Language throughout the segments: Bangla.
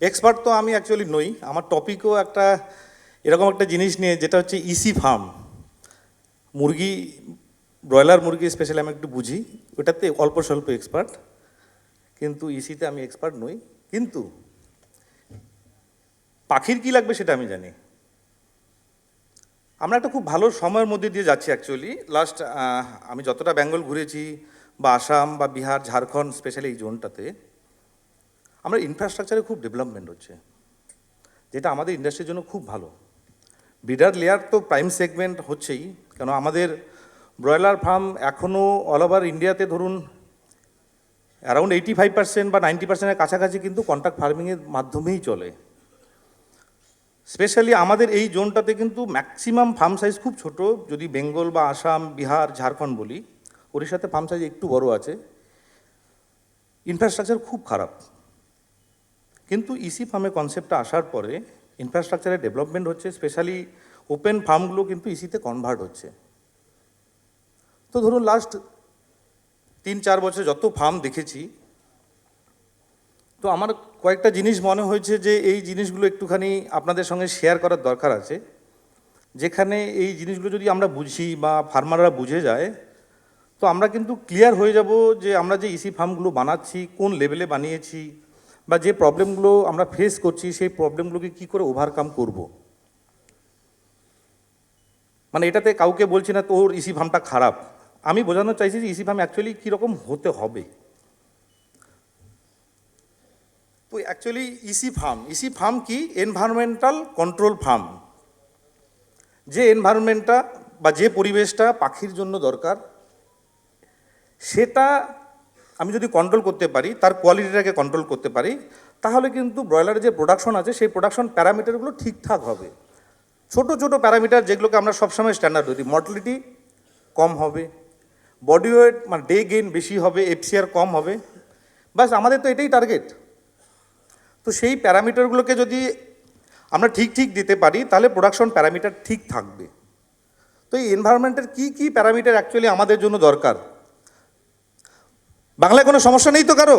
এক্সপার্ট তো আমি অ্যাকচুয়ালি নই, আমার টপিকও একটা এরকম একটা জিনিস নিয়ে, যেটা হচ্ছে ইসি ফার্ম। মুরগি, ব্রয়লার মুরগি স্পেশালি আমি একটু বুঝি, ওটাতে অল্প স্বল্প এক্সপার্ট, কিন্তু ইসিতে আমি এক্সপার্ট নই। কিন্তু পাখির কি লাগবে সেটা আমি জানি। আমরা একটা খুব ভালো সময়ের মধ্যে দিয়ে যাচ্ছি অ্যাকচুয়ালি। লাস্ট আমি যতটা বেঙ্গল ঘুরেছি, বা আসাম বা বিহার, ঝাড়খণ্ড, স্পেশালি এই জোনটাতে আমরা ইনফ্রাস্ট্রাকচারে খুব ডেভেলপমেন্ট হচ্ছে, যেটা আমাদের ইন্ডাস্ট্রির জন্য খুব ভালো। ব্রিডার লেয়ার তো প্রাইম সেগমেন্ট হচ্ছেই, কেন আমাদের ব্রয়লার ফার্ম এখনও অল ওভার ইন্ডিয়াতে ধরুন অ্যারাউন্ড 85% বা 90%-এর কাছাকাছি কিন্তু কন্ট্রাক্ট ফার্মিংয়ের মাধ্যমেই চলে। স্পেশালি আমাদের এই জোনটাতে কিন্তু ম্যাক্সিমাম ফার্ম সাইজ খুব ছোট, যদি বেঙ্গল বা আসাম, বিহার, ঝাড়খণ্ড বলি, ওড়িশাতে ফার্ম সাইজ একটু বড় আছে। ইনফ্রাস্ট্রাকচার খুব খারাপ, কিন্তু ইসি ফার্মের কনসেপ্টটা আসার পরে ইনফ্রাস্ট্রাকচারের ডেভেলপমেন্ট হচ্ছে, স্পেশালি ওপেন ফার্মগুলো কিন্তু ইসিতে কনভার্ট হচ্ছে। তো ধরুন লাস্ট 3-4 বছর যত ফার্ম দেখেছি, তো আমার কয়েকটা জিনিস মনে হয়েছে যে এই জিনিসগুলো একটুখানি আপনাদের সঙ্গে শেয়ার করার দরকার আছে, যেখানে এই জিনিসগুলো যদি আমরা বুঝি বা ফার্মাররা বুঝে যায়, তো আমরা কিন্তু ক্লিয়ার হয়ে যাব যে আমরা যে ইসি ফার্মগুলো বানাচ্ছি কোন লেভেলে বানিয়েছি, বা যে প্রবলেমগুলো আমরা ফেস করছি সেই প্রবলেমগুলোকে কী করে ওভারকাম করব। মানে এটাতে কাউকে বলছি না তোর ইসি ফার্মটা খারাপ, আমি বোঝানো চাইছি যে ইসি ফার্ম অ্যাকচুয়ালি কীরকম হতে হবে। তো অ্যাকচুয়ালি ইসি ফার্ম কি? Environmental control farm. যে এনভায়রনমেন্টটা বা যে পরিবেশটা পাখির জন্য দরকার, সেটা আমি যদি কন্ট্রোল করতে পারি, তার কোয়ালিটিটাকে কন্ট্রোল করতে পারি, তাহলে কিন্তু ব্রয়লারের যে প্রোডাকশন আছে সেই প্রোডাকশন প্যারামিটারগুলো ঠিকঠাক হবে। ছোট ছোট প্যারামিটার যেগুলোকে আমরা সবসময় স্ট্যান্ডার্ড ধরি, মর্টালিটি কম হবে, বডি ওয়েট মানে ডে গেইন বেশি হবে, এফসিআর কম হবে, বাস আমাদের তো এটাই টার্গেট। তো সেই প্যারামিটারগুলোকে যদি আমরা ঠিক ঠিক দিতে পারি, তাহলে প্রোডাকশন প্যারামিটার ঠিক থাকবে। তো এই এনভায়রনমেন্টের কী কী প্যারামিটার অ্যাকচুয়ালি আমাদের জন্য দরকার? বাংলায় কোনো সমস্যা নেই তো কারো?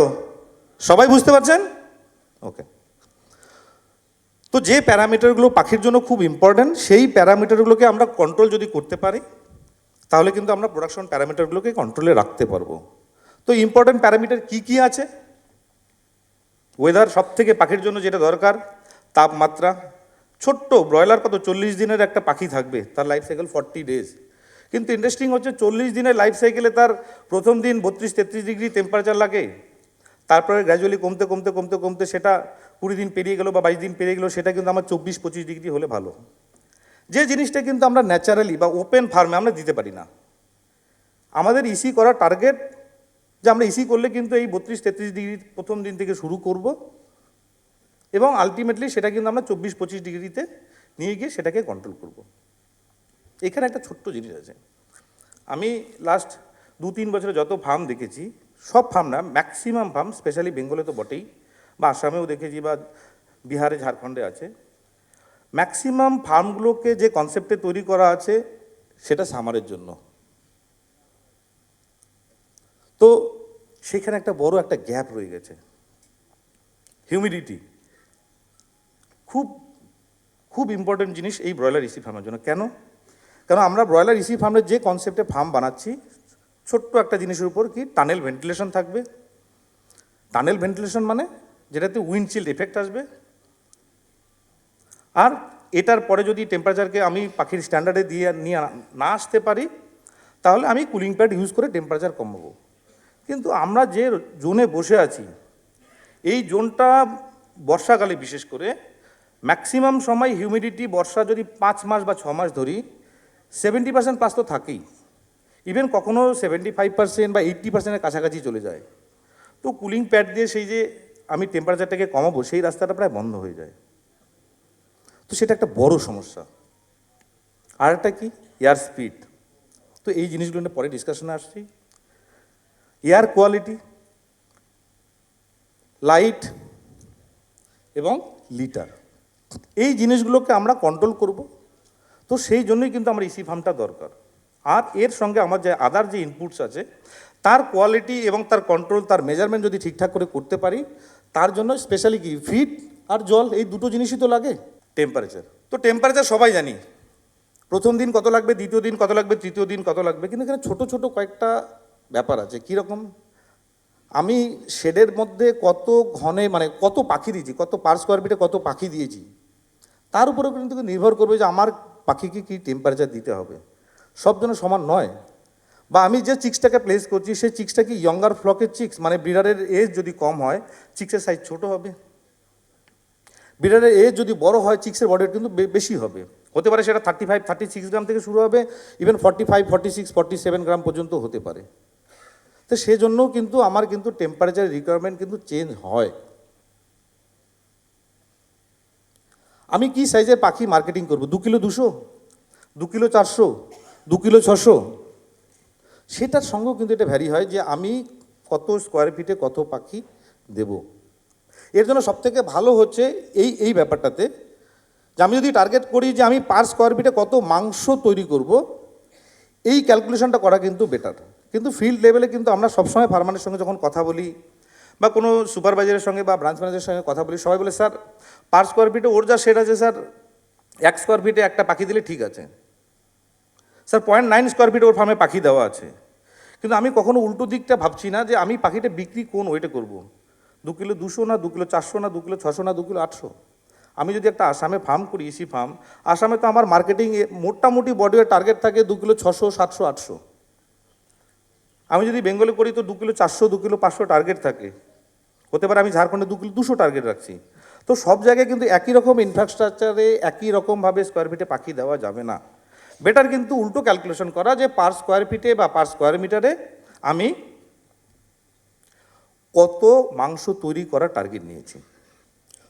সবাই বুঝতে পারছেন? ওকে। তো যে প্যারামিটারগুলো পাখির জন্য খুব ইম্পর্ট্যান্ট, সেই প্যারামিটারগুলোকে আমরা কন্ট্রোল যদি করতে পারি, তাহলে কিন্তু আমরা প্রোডাকশন প্যারামিটারগুলোকে কন্ট্রোলে রাখতে পারবো। তো ইম্পর্ট্যান্ট প্যারামিটার কী কী আছে? ওয়েদার, সব থেকে পাখির জন্য যেটা দরকার, তাপমাত্রা। ছোট্ট ব্রয়লার কত 40 দিনের একটা পাখি থাকবে, তার লাইফ সাইকেল 40 ডেজ। কিন্তু ইন্টারেস্টিং হচ্ছে 40 দিনের লাইফ সাইকেলে তার প্রথম দিন 32-33 ডিগ্রি টেম্পারেচার লাগে, তারপরে গ্র্যাজুয়ালি কমতে কমতে কমতে কমতে সেটা 20 দিন পেরিয়ে গেলো বা 22 দিন পেরিয়ে গেলো, সেটা কিন্তু আমার 24-25 ডিগ্রি হলে ভালো। যে জিনিসটা কিন্তু আমরা ন্যাচারালি বা ওপেন ফার্মে আমরা দিতে পারি না। আমাদের ইসি করার টার্গেট যে আমরা ইসি করলে কিন্তু এই 32-33 ডিগ্রি প্রথম দিন থেকে শুরু করব, এবং আলটিমেটলি সেটা কিন্তু আমরা 24-25 ডিগ্রিতে নিয়ে গিয়ে সেটাকে কন্ট্রোল করব। এখানে একটা ছোট্ট জিনিস আছে, আমি লাস্ট 2-3 বছরে যত ফার্ম দেখেছি, সব ফার্ম না, ম্যাক্সিমাম ফার্ম, স্পেশালি বেঙ্গলে তো বটেই, বা আসামেও দেখেছি, বা বিহারে, ঝাড়খণ্ডে আছে, ম্যাক্সিমাম ফার্মগুলোকে যে কনসেপ্টে তৈরি করা আছে সেটা সামারের জন্য। তো সেখানে একটা বড় একটা গ্যাপ রয়ে গেছে। হিউমিডিটি খুব খুব ইম্পর্টেন্ট জিনিস এই ব্রয়লার ইসি ফার্মের জন্য। কেন? কারণ আমরা ব্রয়লার ইসি ফার্মের যে কনসেপ্টে ফার্ম বানাচ্ছি, ছোট্ট একটা জিনিসের উপর কি টানেল ভেন্টিলেশন থাকবে। টানেল ভেন্টিলেশন মানে যেটাতে উইন্ডচিল্ড এফেক্ট আসবে, আর এটার পরে যদি টেম্পারেচারকে আমি পাখির স্ট্যান্ডার্ডে দিয়ে নিয়ে না আসতে পারি, তাহলে আমি কুলিং প্যাড ইউজ করে টেম্পারেচার কমাবো। কিন্তু আমরা যে জোনে বসে আছি, এই জোনটা বর্ষাকালে বিশেষ করে ম্যাক্সিমাম সময় হিউমিডিটি, বর্ষা যদি 5 মাস বা 6 মাস ধরি, 70% প্লাস তো থাকেই, ইভেন কখনো 75% বা 80%-এর কাছাকাছি চলে যায়। তো কুলিং প্যাড দিয়ে সেই যে আমি টেম্পারেচারটাকে কমাবো, সেই রাস্তাটা প্রায় বন্ধ হয়ে যায়। তো সেটা একটা বড় সমস্যা। আর একটা কি? Air speed. তো এই জিনিসগুলো নিয়ে পরে ডিসকাশনে আসছি। এয়ার কোয়ালিটি, লাইট এবং লিটার, এই জিনিসগুলোকে আমরা কন্ট্রোল করব। তো সেই জন্যই কিন্তু আমার ইসি ফার্মটা দরকার। আর এর সঙ্গে আমার যে আদার যে ইনপুটস আছে, তার কোয়ালিটি এবং তার কন্ট্রোল, তার মেজারমেন্ট যদি ঠিকঠাক করে করতে পারি, তার জন্য স্পেশালি কি ফিড আর জল, এই দুটো জিনিসই তো লাগে। টেম্পারেচার, তো টেম্পারেচার সবাই জানি, প্রথম দিন কত লাগবে, দ্বিতীয় দিন কত লাগবে, তৃতীয় দিন কত লাগবে, কিন্তু এখানে ছোটো ছোটো কয়েকটা ব্যাপার আছে। কীরকম, আমি শেডের মধ্যে কত ঘনে মানে কত পাখি দিয়েছি, কত পার স্কোয়ার ফিটে কত পাখি দিয়েছি, তার উপরে কিন্তু নির্ভর করবে যে আমার পাখিকে কী টেম্পারেচার দিতে হবে। সব জন্য সমান নয়। বা আমি যে চিক্সটাকে প্লেস করছি সেই চিক্সটা কি ইয়ঙ্গার ফ্লকের চিক্স, মানে ব্রিডারের এজ যদি কম হয় চিক্সের সাইজ ছোট হবে, ব্রিডারের এজ যদি বড় হয় চিক্সের বডি কিন্তু বেশি হবে, হতে পারে সেটা 35-36 গ্রাম থেকে শুরু হবে, ইভেন 45-46-47 গ্রাম পর্যন্ত হতে পারে। তো সেজন্যও কিন্তু আমার কিন্তু টেম্পারেচার রিকোয়ারমেন্ট কিন্তু চেঞ্জ হয়। আমি কি সাইজের পাখি মার্কেটিং করব, 2 কিলো 200, 2 কিলো 400, 2 কিলো 600, সেটার সঙ্গেও কিন্তু এটা ভ্যারি হয় যে আমি কত স্কোয়ার ফিটে কত পাখি দেব। এর জন্য সবথেকে ভালো হচ্ছে এই ব্যাপারটাতে যে আমি যদি টার্গেট করি যে আমি পার স্কোয়ার ফিটে কত মাংস তৈরি করব, এই ক্যালকুলেশনটা করা কিন্তু বেটার। কিন্তু ফিল্ড লেভেলে কিন্তু আমরা সবসময় ফার্মারের সঙ্গে যখন কথা বলি বা কোনো সুপারভাইজারের সঙ্গে বা ব্রাঞ্চ ম্যানেজারের সঙ্গে কথা বলি, সবাই বলে স্যার পার স্কোয়ার ফিটে ওর যা শেড আছে স্যার 1 স্কোয়ার ফিটে একটা পাখি দিলে ঠিক আছে, স্যার 0.9 স্কোয়ার ফিটে ওর ফার্মে পাখি দেওয়া আছে। কিন্তু আমি কখনো উল্টো দিকটা ভাবছি না যে আমি পাখিটা বিক্রি কোন ওয়েটে করব, 2 কিলো 200 না, 2 কিলো 400 না, 2 কিলো 600 না, 2 কিলো 800। আমি যদি একটা আসামে ফার্ম করি, ইসি ফার্ম, আসামে তো আমার মার্কেটিং মোটামুটি বডি টার্গেট থাকে 2 কিলো 600, 700, 800। আমি যদি বেঙ্গলে করি তো 2 কিলো 400, 2 কিলো 500 টার্গেট থাকে, হতে পারে আমি ঝাড়খণ্ডে 2 কিলো 200 টার্গেট রাখছি। তো সব জায়গায় কিন্তু একই রকম ইনফ্রাস্ট্রাকচারে একই রকমভাবে স্কোয়ার ফিটে পাখি দেওয়া যাবে না। বেটার কিন্তু উল্টো ক্যালকুলেশন করা যে পার স্কোয়ার ফিটে বা পার স্কোয়ার মিটারে আমি কত মাংস তৈরি করার টার্গেট নিয়েছি।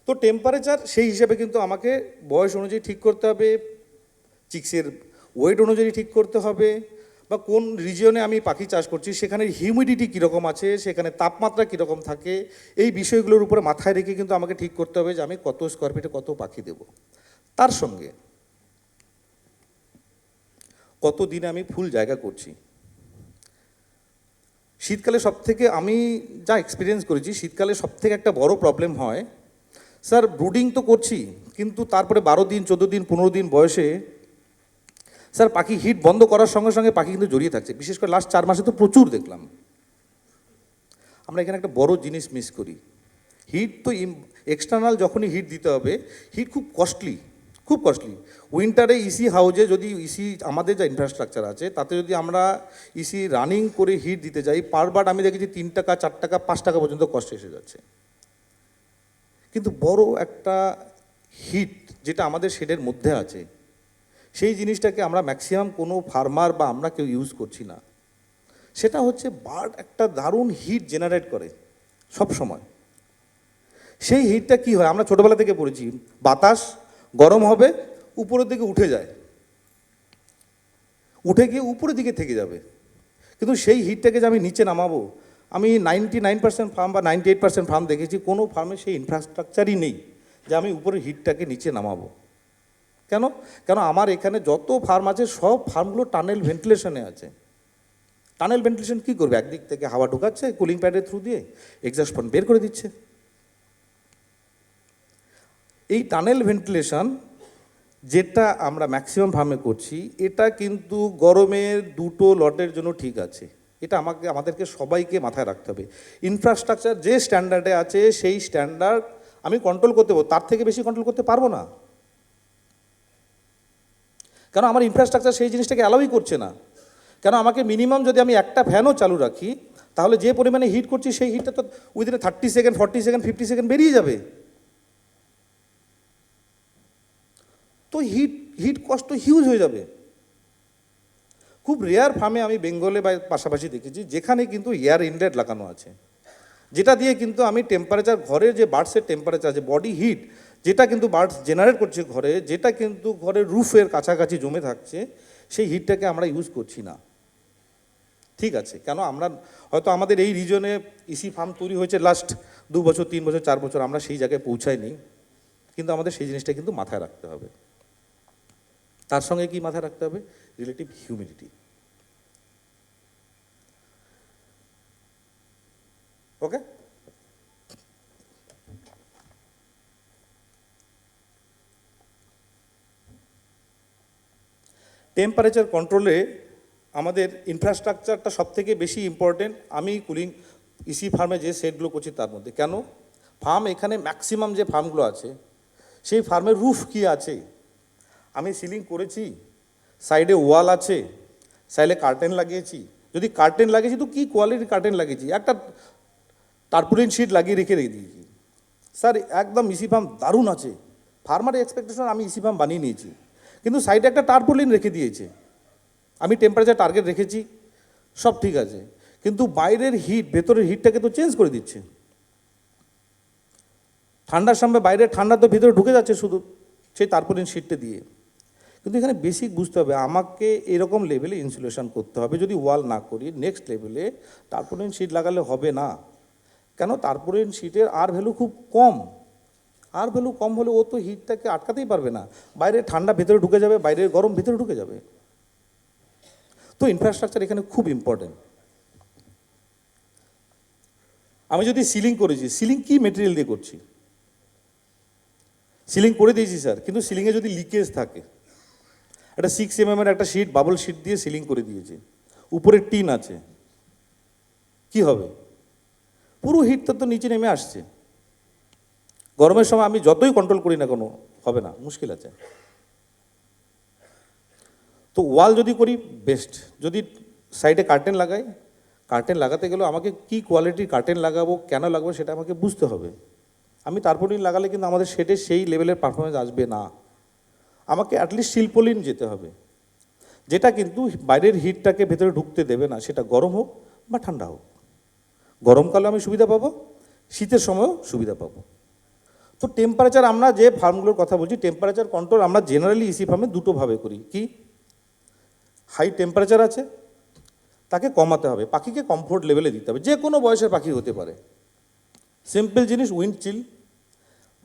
তো টেম্পারেচার সেই হিসেবে কিন্তু আমাকে বয়স অনুযায়ী ঠিক করতে হবে, চিক্সের ওয়েট অনুযায়ী ঠিক করতে হবে, বা কোন রিজিয়নে আমি পাখি চাষ করছি সেখানে হিউমিডিটি কীরকম আছে, সেখানে তাপমাত্রা কীরকম থাকে, এই বিষয়গুলোর উপরে মাথায় রেখে কিন্তু আমাকে ঠিক করতে হবে যে আমি কত স্কোয়ার ফিটে কত পাখি দেব। তার সঙ্গে কত দিনে আমি ফুল জায়গা করছি। শীতকালে সবথেকে আমি যা এক্সপিরিয়েন্স করেছি, শীতকালে সবথেকে একটা বড় প্রবলেম হয়, স্যার ব্রুডিং তো করছি কিন্তু তারপরে 12 দিন 14 দিন 15 দিন বয়সে স্যার পাখি হিট বন্ধ করার সঙ্গে সঙ্গে পাখি কিন্তু জড়িয়ে থাকছে। বিশেষ করে লাস্ট 4 মাসে তো প্রচুর দেখলাম। আমরা এখানে একটা বড় জিনিস মিস করি, হিট তো এক্সটার্নাল যখনই হিট দিতে হবে, হিট খুব কস্টলি, খুব কস্টলি। উইন্টারে ইসি হাউজে যদি ইসি আমাদের যা ইনফ্রাস্ট্রাকচার আছে তাতে যদি আমরা ইসি রানিং করে হিট দিতে যাই, পার বাট আমি দেখেছি 3 টাকা 4 টাকা 5 টাকা পর্যন্ত কষ্ট এসে যাচ্ছে। কিন্তু বড় একটা হিট যেটা আমাদের শেডের মধ্যে আছে, সেই জিনিসটাকে আমরা ম্যাক্সিমাম কোনো ফার্মার বা আমরা কেউ ইউজ করছি না। সেটা হচ্ছে বার্ড একটা দারুণ হিট জেনারেট করে সব সময়। সেই হিটটা কি হয়, আমরা ছোটোবেলা থেকে পড়েছি, বাতাস গরম হবে উপরের দিকে উঠে যায়, উঠে গিয়ে উপরের দিকে থেকে যাবে। কিন্তু সেই হিটটাকে যে আমি নিচে নামাবো, আমি 99% ফার্ম বা 98% ফার্ম দেখেছি, কোনো ফার্মে সেই ইনফ্রাস্ট্রাকচারই নেই যে আমি উপরের হিটটাকে নিচে নামাবো। কেন? কেন আমার এখানে যত ফার্ম আছে সব ফার্মগুলো টানেল ভেন্টিলেশনে আছে। টানেল ভেন্টিলেশন কী করবে, একদিক থেকে হাওয়া ঢোকাচ্ছে কুলিং প্যাডের থ্রু দিয়ে, এক্সস্ট ফ্যান বের করে দিচ্ছে। এই টানেল ভেন্টিলেশন যেটা আমরা ম্যাক্সিমাম ফার্মে করছি, এটা কিন্তু গরমের 2টো লটের জন্য ঠিক আছে। এটা আমাদেরকে সবাইকে মাথায় রাখতে হবে। ইনফ্রাস্ট্রাকচার যে স্ট্যান্ডার্ডে আছে সেই স্ট্যান্ডার্ড আমি কন্ট্রোল করতে পারবো, তার থেকে বেশি কন্ট্রোল করতে পারবো না। কেন আমার ইনফ্রাস্ট্রাকচার সেই জিনিসটাকে অ্যালাউই করছে না। কেন আমাকে মিনিমাম যদি আমি একটা ফ্যানও চালু রাখি, তাহলে যে পরিমাণে হিট করছি সেই হিটটা তো উইদিনে 30 সেকেন্ড 40 সেকেন্ড 50 সেকেন্ড বেরিয়ে যাবে। তো হিট কষ্ট হিউজ হয়ে যাবে। খুব রেয়ার ফার্মে আমি বেঙ্গলে বা পাশাপাশি দেখেছি যেখানে কিন্তু এয়ার ইনলেট লাগানো আছে, যেটা দিয়ে কিন্তু আমি টেম্পারেচার, ঘরের যে বার্ডসের টেম্পারেচার আছে, বডি হিট যেটা কিন্তু বার্ডস জেনারেট করছে ঘরে, যেটা কিন্তু ঘরের রুফের কাছাকাছি জমে থাকছে, সেই হিটটাকে আমরা ইউজ করছি না। ঠিক আছে, কেন আমরা হয়তো আমাদের এই রিজনে ইসি ফার্ম তৈরি হয়েছে লাস্ট 2 বছর 3 বছর 4 বছর, আমরা সেই জায়গায় পৌঁছাইনি। কিন্তু আমাদের সেই জিনিসটা কিন্তু মাথায় রাখতে হবে। তার সঙ্গে কি মাথায় রাখতে হবে, রিলেটিভ হিউমিডিটি। ওকে। টেম্পারেচার কন্ট্রোলে আমাদের ইনফ্রাস্ট্রাকচারটা সবথেকে বেশি ইম্পর্টেন্ট। আমি কুলিং ইসি ফার্মে যে সেটগুলো করছি তার মধ্যে কেন ফার্ম এখানে ম্যাক্সিমাম যে ফার্মগুলো আছে সেই ফার্মের রুফ কি আছে, আমি সিলিং করেছি, সাইডে ওয়াল আছে, সাইডে কার্টেন লাগিয়েছি, যদি কার্টেন লাগিয়েছি তো কী কোয়ালিটির কার্টেন লাগিয়েছি, একটা টার্পুলিন শিট লাগিয়ে রেখে দিয়েছি। স্যার একদম ইসি ফার্ম দারুণ আছে, ফার্মার এক্সপেকটেশন আমি ইসি ফার্ম বানিয়ে নিয়েছি, কিন্তু সাইডে একটা টার্পুলিন রেখে দিয়েছে, আমি টেম্পারেচার টার্গেট রেখেছি, সব ঠিক আছে, কিন্তু বাইরের হিট ভেতরের হিটটাকে তো চেঞ্জ করে দিচ্ছে। ঠান্ডার সময় বাইরে ঠান্ডা তো ভিতরে ঢুকে যাচ্ছে শুধু সেই টার্পুলিন শিটটা দিয়ে। কিন্তু এখানে বেসিক বুঝতে হবে আমাকে এরকম লেভেলে ইনসুলেশন করতে হবে, যদি ওয়াল না করি নেক্সট লেভেলে টার্পুলিন শিট লাগালে হবে না। কেন টার্পুলিন শিটের আর ভ্যালু খুব কম, আর ভ্যালু কম হলে ও তো হিটটাকে আটকাতেই পারবে না, বাইরে ঠান্ডা ভেতরে ঢুকে যাবে, বাইরের গরম ভেতরে ঢুকে যাবে। তো ইনফ্রাস্ট্রাকচার এখানে খুব ইম্পর্টেন্ট। আমি যদি সিলিং করেছি, সিলিং কি মেটেরিয়াল দিয়ে করছি, সিলিং করে দিয়েছি স্যার, কিন্তু সিলিংয়ে যদি লিকেজ থাকে, একটা 6 mm এর একটা শিট বাবল শিট দিয়ে সিলিং করে দিয়েছে, উপরে টিন আছে, কি হবে? পুরো হিটটা তো নিচে নেমে আসছে। গরমের সময় আমি যতই কন্ট্রোল করি না কোনো হবে না, মুশকিল আছে। তো ওয়াল যদি করি বেস্ট, যদি সাইডে কার্টেন লাগাই, কার্টেন লাগাতে গেলেও আমাকে কি কোয়ালিটির কার্টেন লাগাবো, কেন লাগাবো সেটা আমাকে বুঝতে হবে। আমি টার্পুলিন লাগালে কিন্তু আমাদের শেডে সেই লেভেলের পারফরমেন্স আসবে না, আমাকে অ্যাটলিস্ট শিল্পলিন যেতে হবে, যেটা কিন্তু বাইরের হিটটাকে ভেতরে ঢুকতে দেবে না, সেটা গরম হোক বা ঠান্ডা হোক। গরমকালে আমি সুবিধা পাবো, শীতের সময়ও সুবিধা পাবো। তো টেম্পারেচার আমরা যে ফার্মগুলোর কথা বলছি, টেম্পারেচার কন্ট্রোল আমরা জেনারেলি ইসি ফার্মে দুটোভাবে করি। কি, হাই টেম্পারেচার আছে তাকে কমাতে হবে, পাখিকে কমফোর্ট লেভেলে দিতে হবে, যে কোনো বয়সের পাখি হতে পারে। সিম্পল জিনিস উইন্ড চিল,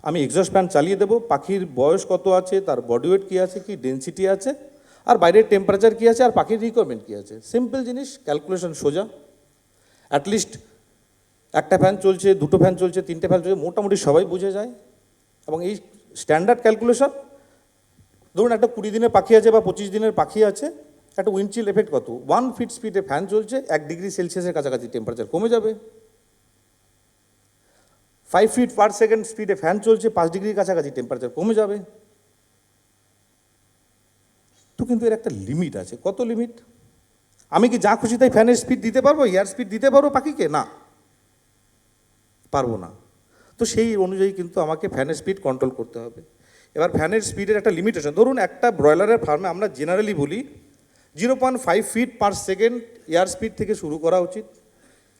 আমি এক্সস্ট ফ্যান চালিয়ে দেবো, পাখির বয়স কত আছে, তার বডি ওয়েট কী আছে, কি ডেন্সিটি আছে, আর বাইরের টেম্পারেচার কী আছে, আর পাখির রিকোয়ারমেন্ট কী আছে, সিম্পল জিনিস, ক্যালকুলেশন সোজা। অ্যাটলিস্ট একটা ফ্যান চলছে, দুটো ফ্যান চলছে, তিনটে ফ্যান চলছে, মোটামুটি সবাই বুঝে যায়। এবং এই স্ট্যান্ডার্ড ক্যালকুলেশন, ধরুন একটা 20 দিনের পাখি আছে বা 25 দিনের পাখি আছে, একটা উইন্ডচিল এফেক্ট কত, 1 ফিট স্পিডে ফ্যান চলছে, 1 ডিগ্রি সেলসিয়াসের কাছাকাছি টেম্পারেচার কমে যাবে। 5 ফিট পার সেকেন্ড স্পিডে ফ্যান চলছে, 5 ডিগ্রির কাছাকাছি টেম্পারেচার কমে যাবে। তো কিন্তু এর একটা লিমিট আছে, কত লিমিট? আমি কি যা খুশি তাই ফ্যানের স্পিড দিতে পারবো, এয়ার স্পিড দিতে পারবো পাখিকে? না, পারবো না। তো সেই অনুযায়ী কিন্তু আমাকে ফ্যানের স্পিড কন্ট্রোল করতে হবে। এবার ফ্যানের স্পিডের একটা লিমিটেশন, ধরুন একটা ব্রয়লারের ফার্মে আমরা জেনারেলি বলি 0.5 feet per second air speed থেকে শুরু করা উচিত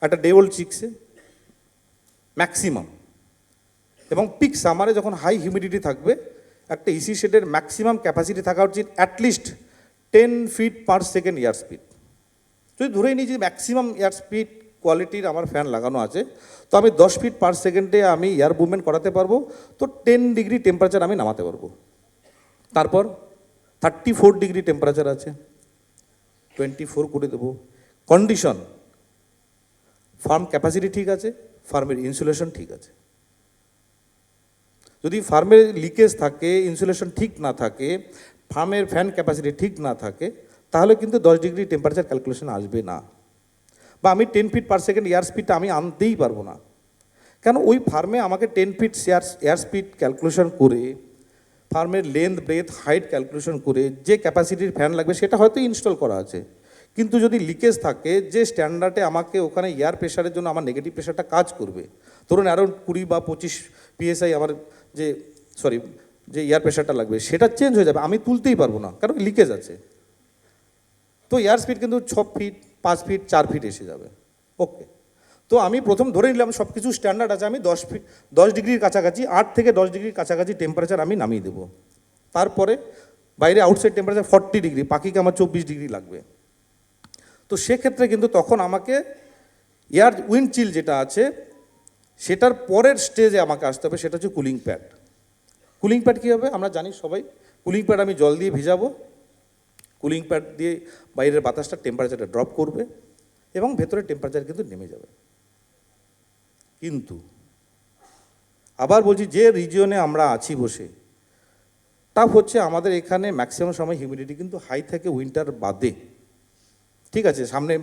একটা ডে ওল্ড চিক্সে ম্যাক্সিমাম। এবং পিক সামারে যখন হাই হিউমিডিটি থাকবে, একটা ইসি শেডের ম্যাক্সিমাম ক্যাপাসিটি থাকা উচিত at least 10 feet per second air speed. যদি ধরেই নিই যে ম্যাক্সিমাম এয়ার স্পিড কোয়ালিটির আমার ফ্যান লাগানো আছে, তো আমি 10 ফিট পার সেকেন্ডে আমি এয়ার মুভমেন্ট করাতে পারবো, তো 10 ডিগ্রি টেম্পারেচার আমি নামাতে পারবো। তারপর 34 ডিগ্রি টেম্পারেচার আছে, 24 করে দেবো। কন্ডিশন, ফার্ম ক্যাপাসিটি ঠিক আছে, ফার্মের ইনসুলেশন ঠিক আছে। যদি ফার্মের লিকেজ থাকে, ইনসুলেশন ঠিক না থাকে, ফার্মের ফ্যান ক্যাপাসিটি ঠিক না থাকে, তাহলে কিন্তু 10 ডিগ্রি টেম্পারেচার ক্যালকুলেশন আসবে না, বা আমি 10 ফিট পার সেকেন্ড এয়ার স্পিডটা আমি আনতেই পারবো না। কেন, ওই ফার্মে আমাকে 10 ফিট এয়ার স্পিড ক্যালকুলেশন করে, ফার্মের লেন্থ ব্রেথ হাইট ক্যালকুলেশন করে যে ক্যাপাসিটির ফ্যান লাগবে সেটা হয়তো ইনস্টল করা আছে, কিন্তু যদি লিকেজ থাকে, যে স্ট্যান্ডার্ডে আমাকে ওখানে এয়ার প্রেশারের জন্য আমার নেগেটিভ প্রেশারটা কাজ করবে, ধরুন অ্যারাউন্ড 20 বা 25 PSI আমার যে এয়ার প্রেশারটা লাগবে সেটা চেঞ্জ হয়ে যাবে, আমি তুলতেই পারবো না, কারণ লিকেজ আছে। তো এয়ার স্পিড কিন্তু 6 ফিট 5 ফিট 4 ফিট এসে যাবে। ওকে, তো আমি প্রথম ধরে নিলাম সব কিছু স্ট্যান্ডার্ড আছে, আমি 10 ডিগ্রির কাছাকাছি, 8 থেকে 10 ডিগ্রির কাছাকাছি টেম্পারেচার আমি নামিয়ে দেবো। তারপরে বাইরে আউটসাইড টেম্পারেচার 40 ডিগ্রি, পাখিকে আমার 24 ডিগ্রি লাগবে। তো সেক্ষেত্রে কিন্তু তখন আমাকে এয়ার উইন্ড চিল যেটা আছে সেটার পরের স্টেজে আমাকে আসতে হবে, সেটা হচ্ছে কুলিং প্যাড। কুলিং প্যাড কী হবে আমরা জানি সবাই, কুলিং প্যাড আমি জল দিয়ে ভিজাবো, কুলিং প্যাড দিয়ে বাইরের বাতাসটা টেম্পারেচারটা ড্রপ করবে এবং ভেতরের টেম্পারেচার কিন্তু নেমে যাবে। কিন্তু আবার বলছি, যে রিজিয়নে আমরা আছি বসে, টাফ হচ্ছে আমাদের এখানে ম্যাক্সিমাম সময় হিউমিডিটি কিন্তু হাই থাকে উইন্টার বাদে। ঠিক আছে, সামনে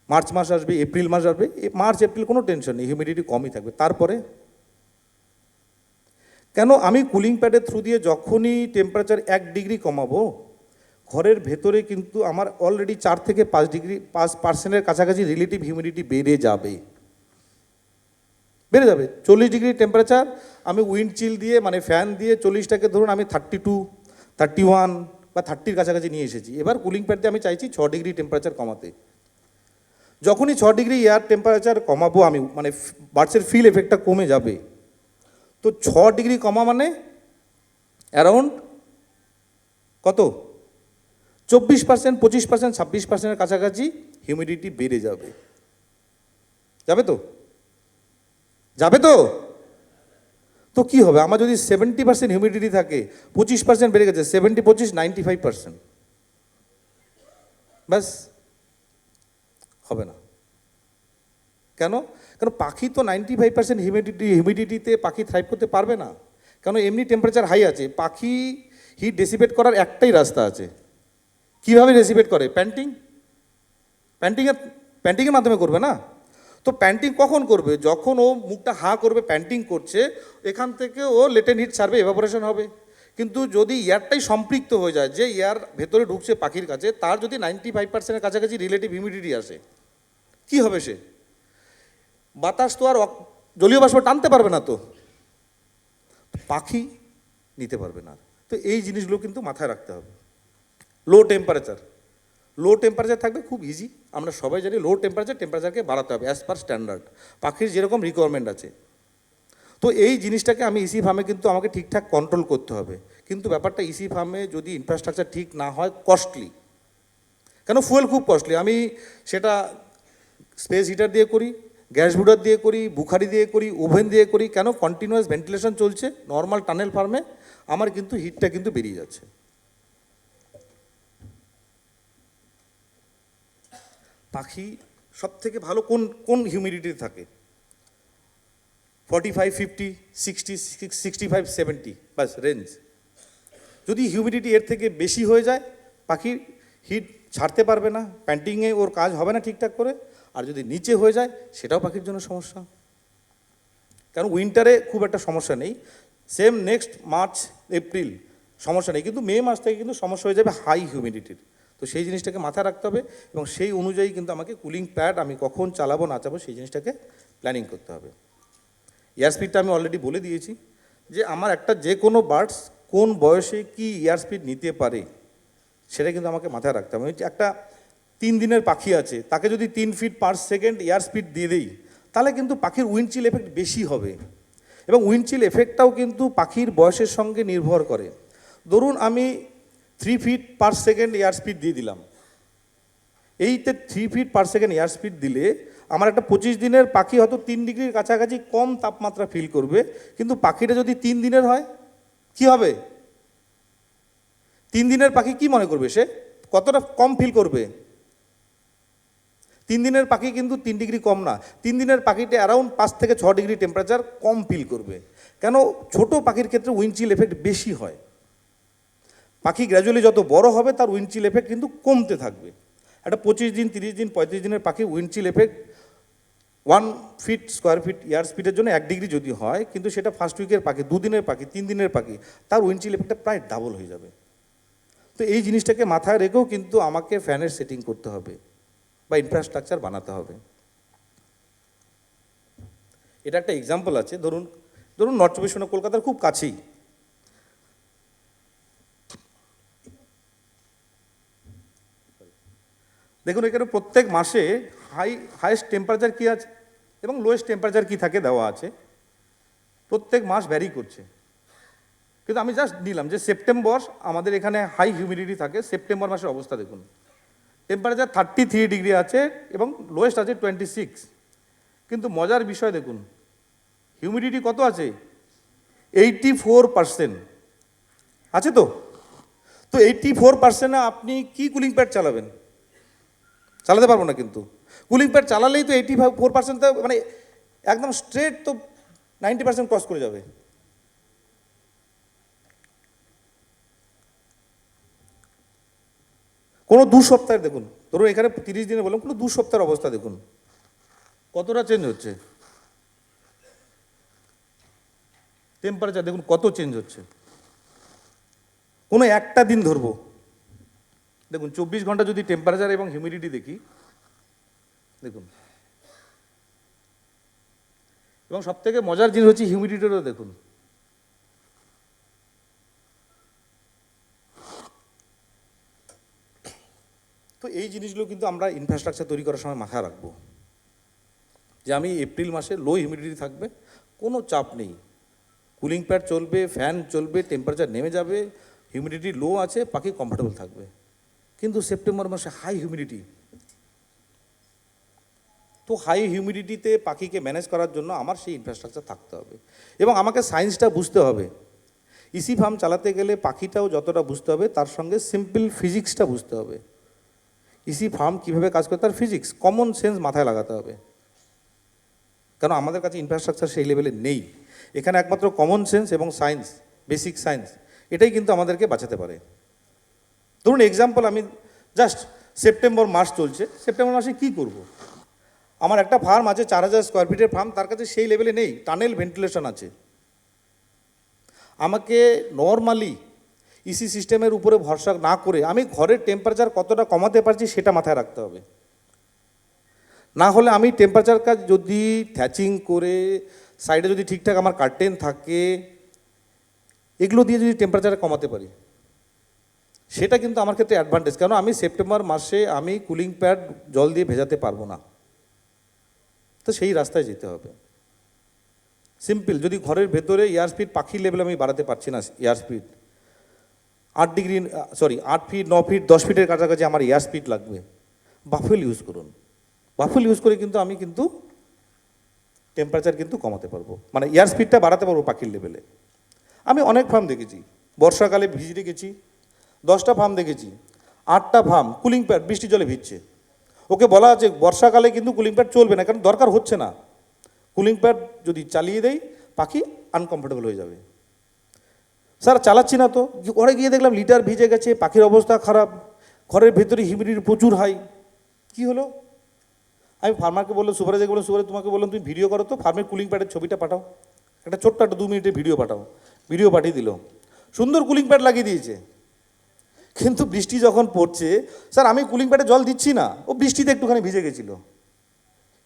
মার্চ মাস আসবে, এপ্রিল মাস আসবে, মার্চ এপ্রিল কোনো টেনশন নেই, হিউমিডিটি কমই থাকবে। তারপরে কেন আমি কুলিং প্যাডের থ্রু দিয়ে যখনই টেম্পারেচার 1 ডিগ্রি কমাবো, ঘরের ভেতরে কিন্তু আমার অলরেডি 4 থেকে 5 কাছাকাছি রিলেটিভ হিউমিডিটি বেড়ে যাবে। 40 ডিগ্রি টেম্পারেচার আমি উইন্ড চিল দিয়ে মানে ফ্যান দিয়ে 40টাকে ধরুন আমি 32, 31 বা 30-র কাছাকাছি নিয়ে এসেছি। এবার কুলিং প্যাড দিয়ে আমি চাইছি 6 ডিগ্রি টেম্পারেচার কমাতে। যখনই 6 ডিগ্রি এয়ার টেম্পারেচার কমাবো আমি, মানে বার্ডসের ফিল এফেক্টটা কমে যাবে। তো 6 ডিগ্রি কমা মানে অ্যারাউন্ড কত, 24%, 25%, 26%-এর কাছাকাছি হিউমিডিটি বেড়ে যাবে। যাবে তো? যাবে তো? তো কী হবে, আমার যদি 70% হিউমিডিটি থাকে, 25% বেড়ে গেছে, 70, 25, 95%, ব্যাস হবে না। কেন? কারণ পাখি তো 95% হিউমিডিটিতে পাখি থ্রাইভ করতে পারবে না। কেন? এমনি টেম্পারেচার হাই আছে, পাখি হিট ডেসিপেট করার একটাই রাস্তা আছে। কীভাবে ডেসিপেট করে? প্যান্টিংয়ের মাধ্যমে করবে না। তো প্যান্টিং কখন করবে? যখন ও মুখটা হাঁ করবে, প্যান্টিং করছে, এখান থেকে ও লেটেন হিট ছাড়বে, এভাপোরেশন হবে। কিন্তু যদি এয়ারটাই সম্পৃক্ত হয়ে যায়, যে এয়ার ভেতরে ঢুকছে পাখির কাছে, তার যদি 95%-এর কাছাকাছি রিলেটিভ হিউমিডিটি আসে, কি হবে সে? বাতাস তো আর জলীয় বাষ্প টানতে পারবে না, তো পাখি নিতে পারবে না। তো এই জিনিসগুলো কিন্তু মাথায় রাখতে হবে। লো টেম্পারেচার থাকবে, খুব ইজি, আমরা সবাই জানি লো টেম্পারেচারকে বাড়াতে হবে অ্যাজ পার স্ট্যান্ডার্ড, পাখির যেরকম রিকোয়ারমেন্ট আছে। তো এই জিনিসটাকে আমি ইসি ফার্মে কিন্তু আমাকে ঠিকঠাক কন্ট্রোল করতে হবে। কিন্তু ব্যাপারটা ইসি ফার্মে যদি ইনফ্রাস্ট্রাকচার ঠিক না হয়, কস্টলি। কেন? ফুয়েল খুব কস্টলি। আমি সেটা স্পেস হিটার দিয়ে করি, গ্যাস বুডার দিয়ে করি, বুখারি দিয়ে করি, ওভেন দিয়ে করি, কেন? কন্টিনিউয়াস ভেন্টিলেশন চলছে নর্মাল টানেল ফার্মে, আমার কিন্তু হিটটা কিন্তু বেরিয়ে যাচ্ছে। পাখি সব থেকে ভালো কোন কোন হিউমিডিটি থাকে? 45, 50, 60, 65, 70, বাস রেঞ্জ। যদি হিউমিডিটি এর থেকে বেশি হয়ে যায়, পাখির হিট ছাড়তে পারবে না, প্যান্টিংয়ে ওর কাজ হবে না ঠিকঠাক করে। আর যদি নিচে হয়ে যায়, সেটাও পাখির জন্য সমস্যা। কারণ উইন্টারে খুব একটা সমস্যা নেই, সেম নেক্সট মার্চ এপ্রিল সমস্যা নেই, কিন্তু মে মাস থেকে কিন্তু সমস্যা হয়ে যাবে হাই হিউমিডিটির। তো সেই জিনিসটাকে মাথায় রাখতে হবে, এবং সেই অনুযায়ী কিন্তু আমাকে কুলিং প্যাড আমি কখন চালাবো না চালাবো সেই জিনিসটাকে প্ল্যানিং করতে হবে। এয়ার স্পিডটা আমি অলরেডি বলে দিয়েছি, যে আমার একটা যে কোনো বার্ডস কোন বয়সে কি এয়ার স্পিড নিতে পারে, সেটা কিন্তু আমাকে মাথায় রাখতে হবে। একটা 3 দিনের পাখি আছে, তাকে যদি 3 feet per second air speed দিয়ে দিই, তাহলে কিন্তু পাখির উইন্ডচিল এফেক্ট বেশি হবে। এবং উইন্ডচিল এফেক্টটাও কিন্তু পাখির বয়সের সঙ্গে নির্ভর করে। ধরুন আমি 3 feet per second air speed দিয়ে দিলাম, এইতে 3 feet per second air speed দিলে আমার একটা 25 দিনের পাখি হয়তো 3 ডিগ্রির কাছাকাছি কম তাপমাত্রা ফিল করবে। কিন্তু পাখিটা যদি 3 দিনের হয়, কি হবে? 3 দিনের পাখি কি মনে করবে? সে কতটা কম ফিল করবে? 3 দিনের পাখি কিন্তু 3 ডিগ্রি কম না, 3 দিনের পাখিটা অ্যারাউন্ড 5 থেকে 6 ডিগ্রি টেম্পারেচার কম ফিল করবে। কেন? ছোট পাখির ক্ষেত্রে উইন্ডচিল এফেক্ট বেশি হয়। পাখি গ্র্যাজুয়ালি যত বড় হবে, তার উইন্ডচিল এফেক্ট কিন্তু কমতে থাকবে। একটা 25 দিন, 30 দিন, 35 দিনের পাখি windchill effect 1 feet square feet air স্পিডের জন্য 1 ডিগ্রি যদি হয়, কিন্তু সেটা ফার্স্ট উইকের পাখি, 2 দিনের পাখি, 3 দিনের পাখি, তার উইন্ডচিল এফেক্টটা প্রায় ডাবল হয়ে যাবে। তো এই জিনিসটাকে মাথায় রেখেও কিন্তু আমাকে ফ্যানের সেটিং করতে হবে বা ইনফ্রাস্ট্রাকচার বানাতে হবে। এটা একটা এক্সাম্পল আছে, ধরুন নর্থ চব্বিশ পরগনা কলকাতার খুব কাছেই দেখুন, এখানে প্রত্যেক মাসে হাইয়েস্ট টেম্পারেচার কী আছে এবং লোয়েস্ট টেম্পারেচার কী থাকে দেওয়া আছে, প্রত্যেক মাস ভ্যারি করছে। কিন্তু আমি জাস্ট নিলাম যে সেপ্টেম্বর আমাদের এখানে হাই হিউমিডিটি থাকে, সেপ্টেম্বর মাসের অবস্থা দেখুন, টেম্পারেচার 33 ডিগ্রি আছে এবং লোয়েস্ট আছে 26। কিন্তু মজার বিষয় দেখুন, হিউমিডিটি কত আছে? 84% আছে। তো 84%-এ আপনি কি কুলিং প্যাড চালাবেন? চালাতে পারবো না। কিন্তু কুলিং প্যাড চালালেই তো 84%, মানে একদম স্ট্রেট তো 90% ক্রস করে যাবে। কোনো 2 সপ্তাহের দেখুন, ধরুন এখানে 30 দিনে বললাম, কোনো 2 সপ্তাহের অবস্থা দেখুন কতটা চেঞ্জ হচ্ছে। টেম্পারেচার দেখুন কত চেঞ্জ হচ্ছে। কোনো একটা দিন ধরবো, দেখুন 24 ঘন্টা যদি টেম্পারেচার এবং হিউমিডিটি দেখি, দেখুন, এবং সবথেকে মজার জিনিস হচ্ছে হিউমিডিটিরও দেখুন। তো এই জিনিসগুলো কিন্তু আমরা ইনফ্রাস্ট্রাকচার তৈরি করার সময় মাথায় রাখবো, যে আমি এপ্রিল মাসে লো হিউমিডিটি থাকবে, কোনো চাপ নেই, কুলিং প্যাড চলবে, ফ্যান চলবে, টেম্পারেচার নেমে যাবে, হিউমিডিটি লো আছে, পাখি কমফোর্টেবল থাকবে। কিন্তু সেপ্টেম্বর মাসে হাই হিউমিডিটি, তো হাই হিউমিডিটিতে পাখিকে ম্যানেজ করার জন্য আমার সেই ইনফ্রাস্ট্রাকচার থাকতে হবে, এবং আমাকে সায়েন্সটা বুঝতে হবে। ইসি ফার্ম চালাতে গেলে পাখিটাও যতটা বুঝতে হবে, তার সঙ্গে সিম্পল ফিজিক্সটা বুঝতে হবে। ইসি ফার্ম কীভাবে কাজ করে তার ফিজিক্স, কমন সেন্স মাথায় লাগাতে হবে, কারণ আমাদের কাছে ইনফ্রাস্ট্রাকচার সেই লেভেলে নেই। এখানে একমাত্র কমন সেন্স এবং সায়েন্স, বেসিক সায়েন্স, এটাই কিন্তু আমাদেরকে বাঁচাতে পারে। ধরুন এক্সাম্পল, আমি জাস্ট সেপ্টেম্বর মাস চলছে, সেপ্টেম্বর মাসে কী করব? আমার একটা ফার্ম আছে 4000 স্কোয়ার ফিটের ফার্ম, তার কাছে সেই লেভেলে নেই, টানেল ভেন্টিলেশন আছে। আমাকে নর্মালি ইসি সিস্টেমের উপরে ভরসা না করে আমি ঘরের টেম্পারেচার কতটা কমাতে পারছি সেটা মাথায় রাখতে হবে। না হলে আমি টেম্পারেচার কাজ যদি থ্যাচিং করে সাইডে যদি ঠিকঠাক আমার কার্টেন থাকে, এগুলো দিয়ে যদি টেম্পারেচার কমাতে পারি, সেটা কিন্তু আমার ক্ষেত্রে অ্যাডভান্টেজ। কেন, আমি সেপ্টেম্বর মাসে আমি কুলিং প্যাড জল দিয়ে ভেজাতে পারবো না, তো সেই রাস্তায় যেতে হবে। সিম্পল, যদি ঘরের ভেতরে এয়ার স্পিড পাখির লেভেল আমি বাড়াতে পারছি না, এয়ার স্পিড 8 ফিট 9 ফিট 10 ফিটের কাছাকাছি আমার এয়ার স্পিড লাগবে, বাফেল ইউজ করুন। বাফেল ইউজ করে কিন্তু আমি কিন্তু টেম্পারেচার কিন্তু কমাতে পারবো, মানে এয়ার স্পিডটা বাড়াতে পারবো পাখির লেভেলে। আমি অনেক ফার্ম দেখেছি, বর্ষাকালে ভিজিটে গেছি, 10টা ফার্ম দেখেছি, 8টা ফার্ম কুলিং প্যাড বৃষ্টি জলে ভিজছে। ওকে বলা আছে বর্ষাকালে কিন্তু কুলিং প্যাড চলবে না, কারণ দরকার হচ্ছে না। কুলিং প্যাড যদি চালিয়ে দেয় পাখি আনকমফোর্টেবল হয়ে যাবে। স্যার চালাচ্ছি না তো, ঘরে গিয়ে দেখলাম লিটার ভিজে গেছে, পাখির অবস্থা খারাপ, ঘরের ভেতরে হিউমিডিটি প্রচুর হাই, কি হলো? আমি ফার্মারকে বললাম, সুপারভাইজারকে বললাম, সুপারভাইজার তোমাকে বললাম তুমি ভিডিও করো তো, ফার্মের কুলিং প্যাডের ছবিটা পাঠাও, একটা ছোট্ট একটা 2 মিনিটের ভিডিও পাঠাও। ভিডিও পাঠিয়ে দিল, সুন্দর কুলিং প্যাড লাগিয়ে দিয়েছে। কিন্তু বৃষ্টি যখন পড়ছে, স্যার আমি কুলিং প্যাডে জল দিচ্ছি না, ও বৃষ্টিতে একটুখানি ভিজে গেছিলো।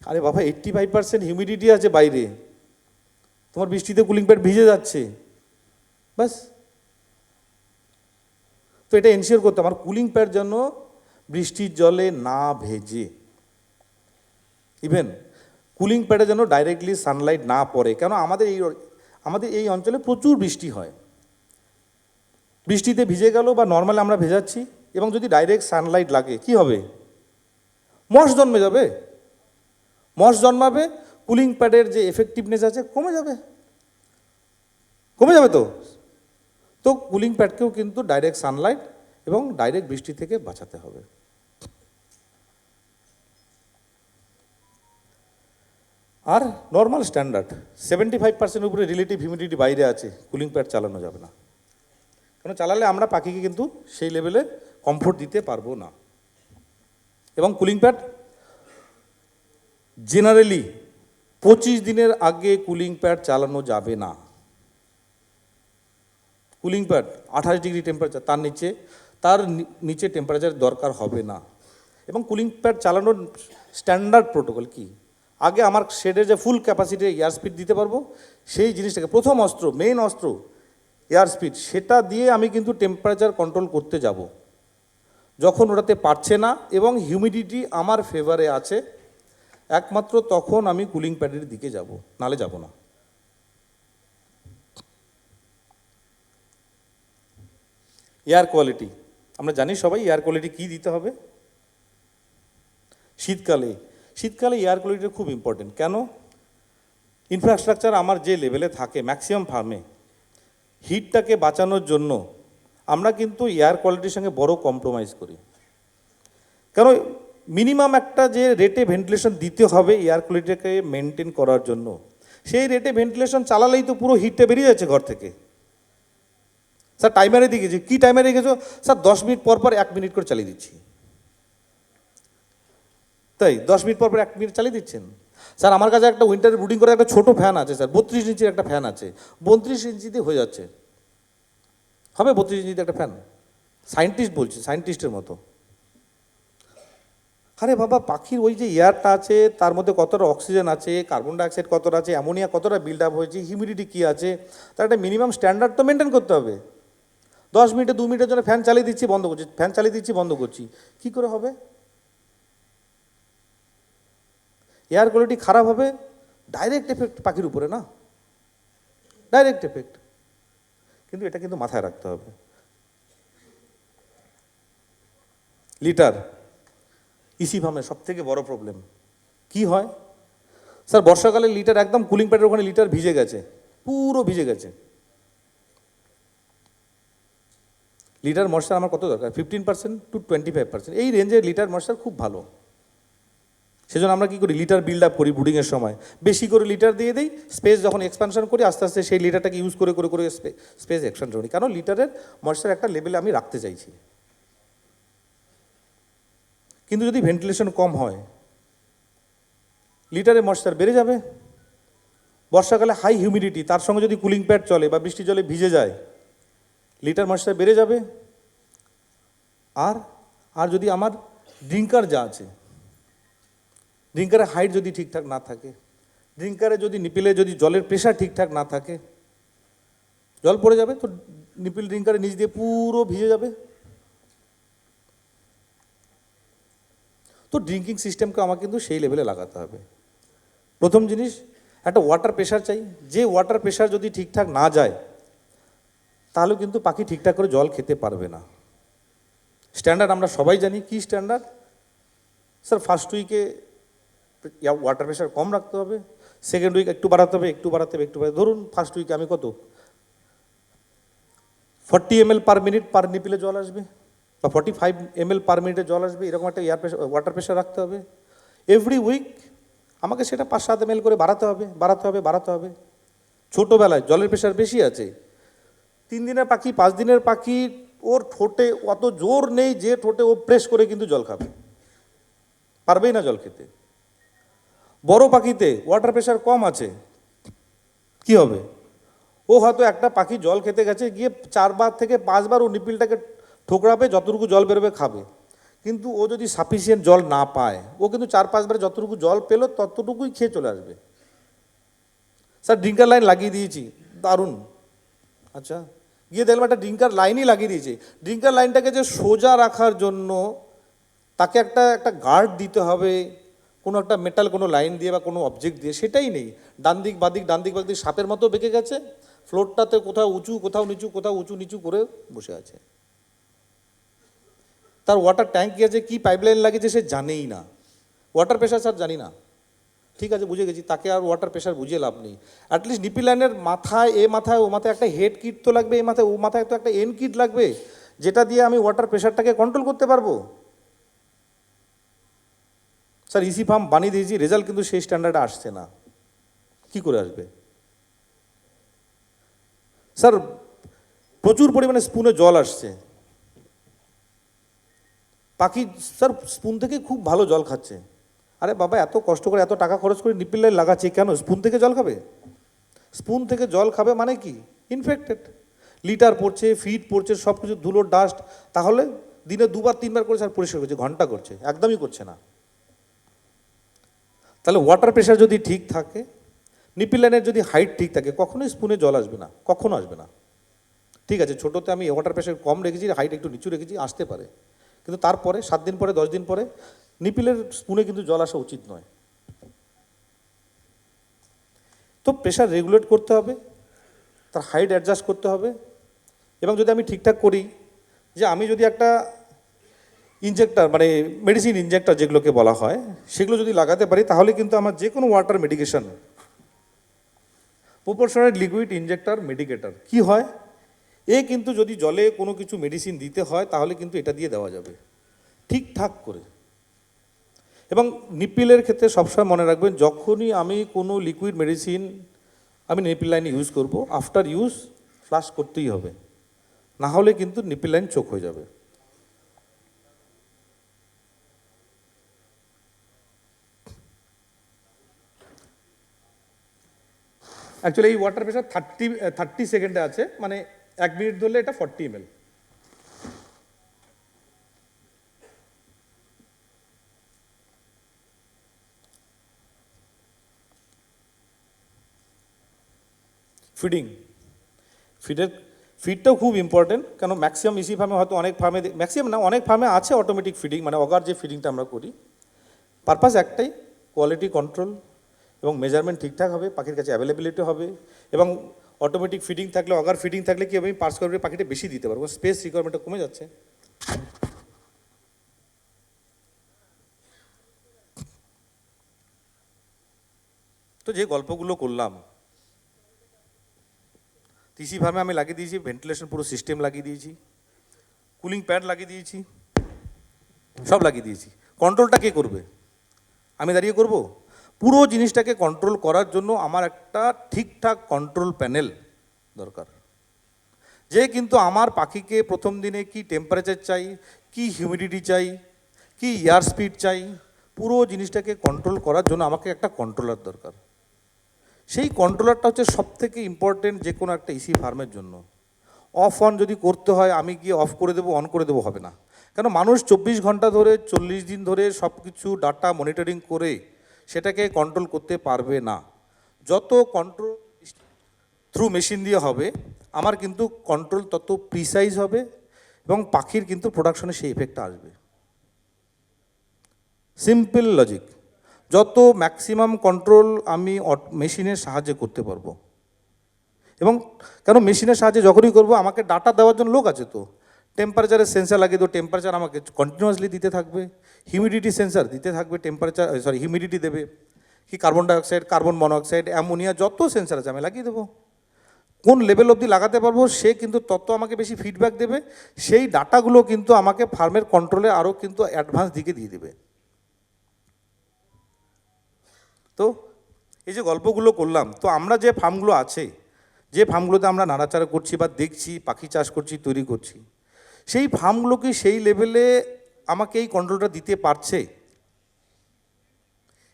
আরে বাবা, 85% হিউমিডিটি আছে বাইরে, তোমার বৃষ্টিতে কুলিং প্যাড ভিজে যাচ্ছে, বাস। তো এটা এনশিওর করতে আমার কুলিং প্যাড যেন বৃষ্টির জলে না ভেজে, ইভেন কুলিং প্যাডে যেন ডাইরেক্টলি সানলাইট না পড়ে। কেন, আমাদের এই অঞ্চলে প্রচুর বৃষ্টি হয়, বৃষ্টিতে ভিজে গেল বা নর্মালি আমরা ভেজাচ্ছি, এবং যদি ডাইরেক্ট সানলাইট লাগে কি হবে? মশ জন্মে যাবে, মশ জন্মাবে, কুলিং প্যাডের যে এফেক্টিভনেস আছে কমে যাবে, তো কুলিং প্যাডকেও কিন্তু ডাইরেক্ট সানলাইট এবং ডাইরেক্ট বৃষ্টি থেকে বাঁচাতে হবে। আর নর্মাল স্ট্যান্ডার্ড 75% উপরে রিলেটিভ হিউমিডিটি বাইরে আছে, কুলিং প্যাড চালানো যাবে না, কারণ চালালে আমরা পাখিকে কিন্তু সেই লেভেলে কমফোর্ট দিতে পারবো না। এবং কুলিং প্যাড জেনারেলি 25 দিনের আগে কুলিং প্যাড চালানো যাবে না। কুলিং প্যাড 28 ডিগ্রি টেম্পারেচার, তার নিচে টেম্পারেচার দরকার হবে না। এবং কুলিং প্যাড চালানোর স্ট্যান্ডার্ড প্রোটোকল কি, আগে আমার শেডের যে ফুল ক্যাপাসিটি এয়ার স্পিড দিতে পারবো, সেই জিনিসটাকে প্রথম অস্ত্র, মেইন অস্ত্র এয়ার স্পিড, সেটা দিয়ে আমি কিন্তু টেম্পারেচার কন্ট্রোল করতে যাব। যখন ওটাতে পারছে না এবং হিউমিডিটি আমার ফেভারে আছে, একমাত্র তখন আমি কুলিং প্যাডের দিকে যাব, নালে যাব না। এয়ার কোয়ালিটি, আমরা জানি সবাই এয়ার কোয়ালিটি কী দিতে হবে। শীতকালে এয়ার কোয়ালিটিটা খুব ইম্পর্টেন্ট। কেন, ইনফ্রাস্ট্রাকচার আমার যে লেভেলে থাকে ম্যাক্সিমাম ফার্মে, হিটটাকে বাঁচানোর জন্য আমরা কিন্তু এয়ার কোয়ালিটির সঙ্গে বড় কম্প্রোমাইজ করি। কেন, মিনিমাম একটা যে রেটে ভেন্টিলেশন দিতে হবে এয়ার কোয়ালিটিকে মেনটেন করার জন্য, সেই রেটে ভেন্টিলেশন চালালেই তো পুরো হিটটা বেরিয়ে যাচ্ছে ঘর থেকে। স্যার টাইমারে দিয়ে গেছি, কী টাইমারে রেখেছো? স্যার 10 মিনিট পর 1 মিনিট করে চালিয়ে দিচ্ছি। তাই 10 মিনিট পর পর 1 মিনিট চালিয়ে দিচ্ছেন। স্যার আমার কাছে একটা উইন্টারে ব্রুডিং করে একটা ছোটো ফ্যান আছে স্যার, 32 ইঞ্চির একটা ফ্যান আছে, 32 ইঞ্চিতে হয়ে যাচ্ছে। হবে 32 ইঞ্চিতে একটা ফ্যান? সায়েন্টিস্ট বলছি, সায়েন্টিস্টের মতো। আরে বাবা, পাখির ওই যে এয়ারটা আছে, তার মধ্যে কতটা অক্সিজেন আছে, কার্বন ডাইঅক্সাইড কতটা আছে, অ্যামোনিয়া কতটা বিল্ড আপ হয়েছে, হিউমিডিটি কী আছে, তার একটা মিনিমাম স্ট্যান্ডার্ড তো মেনটেন করতে হবে। 10 মিনিটে 2 মিনিটের জন্য ফ্যান চালিয়ে দিচ্ছি বন্ধ করছি, ফ্যান চালিয়ে দিচ্ছি বন্ধ করছি, কী করে হবে? এয়ার কোয়ালিটি খারাপ হবে, ডাইরেক্ট এফেক্ট পাখির উপরে না, ডাইরেক্ট এফেক্ট। কিন্তু এটা কিন্তু মাথায় রাখতে হবে। লিটার ইসি ফার্মের সব থেকে বড় প্রবলেম কি হয় স্যার? বর্ষাকালে লিটার একদম কুলিং প্যাডের ওখানে লিটার ভিজে গেছে, পুরো ভিজে গেছে। লিটার ময়েশ্চার আমার কত দরকার? 15% to 25%, এই রেঞ্জে লিটার ময়েশ্চার খুব ভালো। সেজন্য আমরা কী করি, লিটার বিল্ড আপ করি ব্রুডিংয়ের সময়, বেশি করে লিটার দিয়ে দিই, স্পেস যখন এক্সপানশন করি আস্তে আস্তে সেই লিটারটাকে ইউজ করে করে করে স্পেস এক্সপানশন করি, কারণ লিটারের ময়েশ্চার একটা লেভেলে আমি রাখতে চাইছি। কিন্তু যদি ভেন্টিলেশন কম হয়, লিটারের ময়েশ্চার বেড়ে যাবে। বর্ষাকালে হাই হিউমিডিটি, তার সঙ্গে যদি কুলিং প্যাড চলে বা বৃষ্টি জলে ভিজে যায়, লিটার ময়েশ্চার বেড়ে যাবে। আর আর যদি আমার ড্রিঙ্কার যা আছে, ড্রিঙ্কারের হাইট যদি ঠিকঠাক না থাকে, ড্রিঙ্কারে যদি নিপিলে যদি জলের প্রেশার ঠিকঠাক না থাকে, জল পড়ে যাবে তো নিপিল ড্রিঙ্কারের নিচ দিয়ে পুরো ভিজে যাবে। তো ড্রিঙ্কিং সিস্টেমকে আমাকে কিন্তু সেই লেভেলে লাগাতে হবে। প্রথম জিনিস, একটা ওয়াটার প্রেশার চাই, যে ওয়াটার প্রেশার যদি ঠিকঠাক না যায় তাহলে কিন্তু পাখি ঠিকঠাক করে জল খেতে পারবে না। স্ট্যান্ডার্ড আমরা সবাই জানি, কি স্ট্যান্ডার্ড স্যার? ফার্স্ট উইকে ওয়াটার প্রেশার কম রাখতে হবে, সেকেন্ড উইক একটু বাড়াতে হবে, একটু বাড়াতে হবে, একটু বাড়াতে। ধরুন ফার্স্ট উইকে আমি কত 40 ml পার মিনিট পার নিপিলে জল আসবে, বা 45 ml পার মিনিটে জল আসবে, এরকম একটা ওয়াটার প্রেশার রাখতে হবে। এভরি উইক আমাকে সেটা 5-7 ml করে বাড়াতে হবে, বাড়াতে হবে, বাড়াতে হবে। ছোটোবেলায় জলের প্রেশার বেশি আছে, 3 দিনের পাখি 5 দিনের পাখি, ওর ঠোঁটে অত জোর নেই যে ঠোঁটে ও প্রেস করে কিন্তু জল খাবে, পারবেই না জল খেতে। বড় পাখিতে ওয়াটার প্রেশার কম আছে, কি হবে? ও হয়তো একটা পাখি জল খেতে গেছে, গিয়ে 4 বার থেকে 5 বার ও নিপিলটাকে ঠোকরাবে, যতটুকু জল বেরোবে খাবে। কিন্তু ও যদি সাফিসিয়েন্ট জল না পায়, ও কিন্তু 4-5 বারে যতটুকু জল পেলো ততটুকুই খেয়ে চলে আসবে। স্যার ড্রিঙ্কার লাইন লাগিয়ে দিয়েছি, দারুণ। আচ্ছা, গিয়ে দেখলাম একটা ড্রিঙ্কার লাইনই লাগিয়ে দিয়েছে। ড্রিঙ্কার লাইনটাকে যে সোজা রাখার জন্য তাকে একটা একটা গার্ড দিতে হবে, কোনো একটা মেটাল কোনো লাইন দিয়ে বা কোনো অবজেক্ট দিয়ে, সেটাই নেই। ডান দিক বাদিক, ডান দিক বাদিক সাপের মতো বেঁকে গেছে, ফ্লোরটাতে কোথাও উঁচু কোথাও নিচু, কোথাও উঁচু নিচু করে বসে আছে। তার ওয়াটার ট্যাঙ্ক কী আছে, কী পাইপলাইন লাগিয়েছে সে জানেই না। ওয়াটার প্রেশার স্যার জানি না, ঠিক আছে বুঝে গেছি, তাকে আর ওয়াটার প্রেশার বুঝিয়ে লাভ নেই। অ্যাটলিস্ট নিপিল লাইনের মাথায়, এ মাথায় ও মাথায় একটা হেড কিট তো লাগবে, এ মাথায় ও মাথায় তো একটা এন কিট লাগবে, যেটা দিয়ে আমি ওয়াটার প্রেশারটাকে কন্ট্রোল করতে পারবো। স্যার ইসি ফার্ম বানিয়ে দিয়েছি, রেজাল্ট কিন্তু সেই স্ট্যান্ডার্ডে আসছে না। কি করে আসবে স্যার? প্রচুর পরিমাণে স্পুনে জল আসছে, পাখি স্যার স্পুন থেকে খুব ভালো জল খাচ্ছে। আরে বাবা, এত কষ্ট করে এত টাকা খরচ করে নিপিল লাইন লাগাচ্ছি, কেন স্পুন থেকে জল খাবে? স্পুন থেকে জল খাবে মানে কি? ইনফেক্টেড। লিটার পড়ছে, ফিড পড়ছে, সব কিছু ধুলো ডাস্ট। তাহলে দিনে 2-3 বার করে স্যার পরিষ্কার করছে, ঘন্টা করছে? একদমই করছে না। তাহলে ওয়াটার প্রেশার যদি ঠিক থাকে, নিপিল লাইনের যদি হাইট ঠিক থাকে, কখনোই স্পুনে জল আসবে না, কখনো আসবে না। ঠিক আছে, ছোটোতে আমি ওয়াটার প্রেশার কম রেখেছি, হাইট একটু নিচু রেখেছি, আসতে পারে, কিন্তু তারপরে 7 দিন পরে 10 দিন পরে নিপিলের স্পুনে কিন্তু জল আসা উচিত নয়। তো প্রেশার রেগুলেট করতে হবে, তার হাইট অ্যাডজাস্ট করতে হবে। এবং যদি আমি ঠিকঠাক করি, যে আমি যদি একটা ইনজেক্টর মানে মেডিসিন ইনজেক্টর যেগুলোকে বলা হয়, সেগুলো যদি লাগাতে পারি, তাহলে কিন্তু আমার যে কোনো water medication, proportional liquid injector medicator কি হয়, এ কিন্তু যদি জলে কোনো কিছু মেডিসিন দিতে হয় তাহলে কিন্তু এটা দিয়ে দেওয়া যাবে ঠিকঠাক করে। এবং নিপিলের ক্ষেত্রে সবসময় মনে রাখবেন, যখনই আমি কোনো লিকুইড মেডিসিন আমি নিপিল লাইনে ইউজ করব, আফটার ইউজ ফ্লাশ করতেই হবে, না হলে কিন্তু নিপিল লাইন চোক হয়ে যাবে। অ্যাকচুয়ালি এই ওয়াটার প্রেশার 30 সেকেন্ডে আছে, মানে 1 মিনিট ধরলে এটা 40 ml। ফিডটাও খুব ইম্পর্টেন্ট, কেন ম্যাক্সিমাম ইসি ফার্মে হয়তো অনেক ফার্মে, ম্যাক্সিমাম না অনেক ফার্মে আছে অটোমেটিক ফিডিং, মানে অগার যে ফিডিংটা আমরা করি, পারপাস একটাই, কোয়ালিটি কন্ট্রোল এবং মেজারমেন্ট ঠিকঠাক হবে, পাখির কাছে অ্যাভেলেবিলিটি হবে, এবং অটোমেটিক ফিডিং থাকলে, অগার ফিডিং থাকলে কি হবে, আমি পার স্কোয়ার ফিটে পাখিটা বেশি দিতে পারবো, স্পেস রিকোয়ারমেন্টটা কমে যাচ্ছে। তো যে গল্পগুলো করলাম, টিসি ফার্মে আমি লাগিয়ে দিয়েছি ভেন্টিলেশন পুরো সিস্টেম লাগিয়ে দিয়েছি, কুলিং প্যাড লাগিয়ে দিয়েছি, সব লাগিয়ে দিয়েছি। কন্ট্রোলটা কে করবে? আমি দাঁড়িয়ে করব? পুরো জিনিসটাকে কন্ট্রোল করার জন্য আমার একটা ঠিকঠাক কন্ট্রোল প্যানেল দরকার, যে কিন্তু আমার পাখিকে প্রথম দিনে কি টেম্পারেচার চাই, কি হিউমিডিটি চাই, কি এয়ার স্পিড চাই, পুরো জিনিসটাকে কন্ট্রোল করার জন্য আমাকে একটা কন্ট্রোলার দরকার। সেই কন্ট্রোলারটা হচ্ছে সবথেকে ইম্পর্টেন্ট যে কোনো একটা ইসি ফার্মের জন্য। অফ অন যদি করতে হয় আমি গিয়ে অফ করে দেবো, অন করে দেবো, হবে না। কেন মানুষ 24 ঘন্টা ধরে 40 দিন ধরে সব কিছু ডাটা মনিটরিং করে সেটাকে কন্ট্রোল করতে পারবে না। যত কন্ট্রোল থ্রু মেশিন দিয়ে হবে আমার কিন্তু কন্ট্রোল তত প্রিসাইজ হবে এবং পাখির কিন্তু প্রোডাকশনে সেই এফেক্টটা আসবে। Simple logic. যত ম্যাক্সিমাম কন্ট্রোল আমি মেশিনের সাহায্যে করতে পারবো, এবং কেন মেশিনের সাহায্যে যখনই করবো আমাকে ডাটা দেওয়ার জন্য লোক আছে, তো টেম্পারেচারের সেন্সার লাগিয়ে দেবো, টেম্পারেচার আমাকে কন্টিনিউয়াসলি দিতে থাকবে, হিউমিডিটি সেন্সার দিতে থাকবে, হিউমিডিটি দেবে, কি carbon dioxide, carbon monoxide, ammonia, যত সেন্সার আছে আমি লাগিয়ে দেবো। কোন লেভেল অবধি লাগাতে পারবো সে কিন্তু তত আমাকে বেশি ফিডব্যাক দেবে, সেই ডাটাগুলো কিন্তু আমাকে ফার্মের কন্ট্রোলে আরও কিন্তু অ্যাডভান্স দিকে দিয়ে দেবে। তো এই যে গল্পগুলো করলাম, তো আমরা যে ফার্মগুলো আছে, যে ফার্মগুলোতে আমরা নাড়াচাড়া করছি বা দেখছি, পাখি চাষ করছি, তৈরি করছি, সেই ফার্মগুলো কি সেই লেভেলে আমাকে এই কন্ট্রোলটা দিতে পারছে?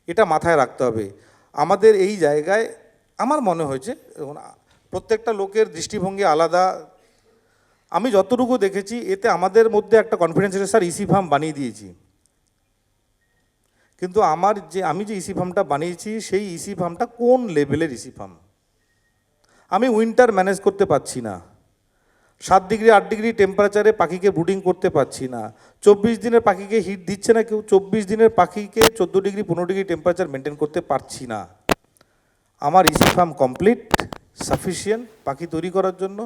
এটা মাথায় রাখতে হবে। আমাদের এই জায়গায় আমার মনে হয়েছে, প্রত্যেকটা লোকের দৃষ্টিভঙ্গি আলাদা, আমি যতটুকু দেখেছি এতে আমাদের মধ্যে একটা কনফিডেন্স এসে স্যার ইসি ফার্ম বানিয়ে দিয়েছি, কিন্তু আমি যে ইসি ফার্মটা বানিয়েছি সেই ইসি ফার্মটা কোন লেভেলের ইসি ফার্ম? আমি উইন্টার ম্যানেজ করতে পারছি না, 7 ডিগ্রি 8 ডিগ্রি টেম্পারেচারে পাখিকে ব্রুডিং করতে পারছি না, 24 দিনের পাখিকে হিট দিচ্ছে না কেউ, 24 দিনের পাখিকে 14 ডিগ্রি 15 ডিগ্রি টেম্পারেচার মেনটেন করতে পারছি না। আমার ইসি ফার্ম কমপ্লিট সাফিসিয়েন্ট পাখি তৈরি করার জন্য?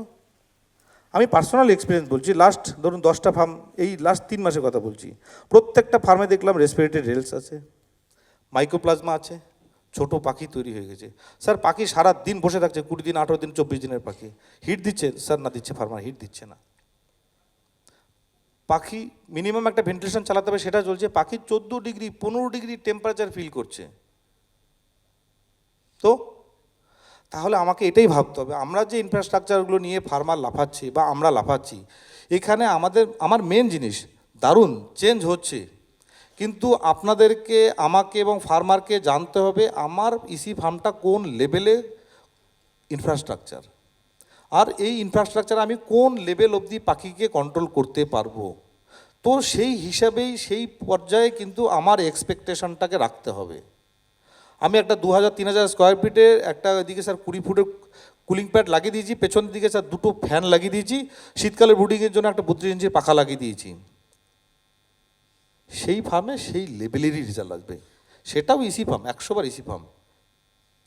আমি পার্সোনাল এক্সপিরিয়েন্স বলছি, লাস্ট ধরুন 10টা ফার্ম, এই লাস্ট 3 মাসের কথা বলছি, প্রত্যেকটা ফার্মে দেখলাম রেসপিরেটরি রেলস আছে, মাইক্রোপ্লাজমা আছে, ছোট পাখি তৈরি হয়ে গেছে। স্যার পাখি সারা দিন বসে থাকছে, 20 দিন 18 দিন 24 দিনের পাখি, হিট দিচ্ছে? স্যার না, দিচ্ছে, ফার্মার হিট দিচ্ছে না। পাখি মিনিমাম একটা ভেন্টিলেশন চালাতে হবে, সেটা চলছে, পাখি 14 ডিগ্রি 15 ডিগ্রি টেম্পারেচার ফিল করছে। তো তাহলে আমাকে এটাই ভাবতে হবে, আমরা যে ইনফ্রাস্ট্রাকচারগুলো নিয়ে ফার্মার লাফাচ্ছি বা আমরা লাফাচ্ছি, এখানে আমার মেন জিনিস দারুণ চেঞ্জ হচ্ছে, কিন্তু আপনাদেরকে, আমাকে এবং ফার্মারকে জানতে হবে আমার ইসি ফার্মটা কোন লেভেলে ইনফ্রাস্ট্রাকচার, আর এই ইনফ্রাস্ট্রাকচার আমি কোন লেভেল অবধি পাখিকে কন্ট্রোল করতে পারবো। তো সেই হিসাবেই সেই পর্যায়ে কিন্তু আমার এক্সপেকটেশনটাকে রাখতে হবে। আমি একটা 2000-3000 স্কোয়ার ফিটের একটা, ওইদিকে স্যার 20 ফুটের কুলিং প্যাড লাগিয়ে দিয়েছি, পেছন দিকে স্যার 2টো ফ্যান লাগিয়ে দিয়েছি, শীতকালে ব্রুডিংয়ের জন্য একটা 32 ইঞ্চির পাখা লাগিয়ে দিয়েছি। সেই ফার্মে সেই লেভেলেরই রেজাল্ট আসবে, সেটাও ইসি ফার্ম, 100বার ইসি ফার্ম,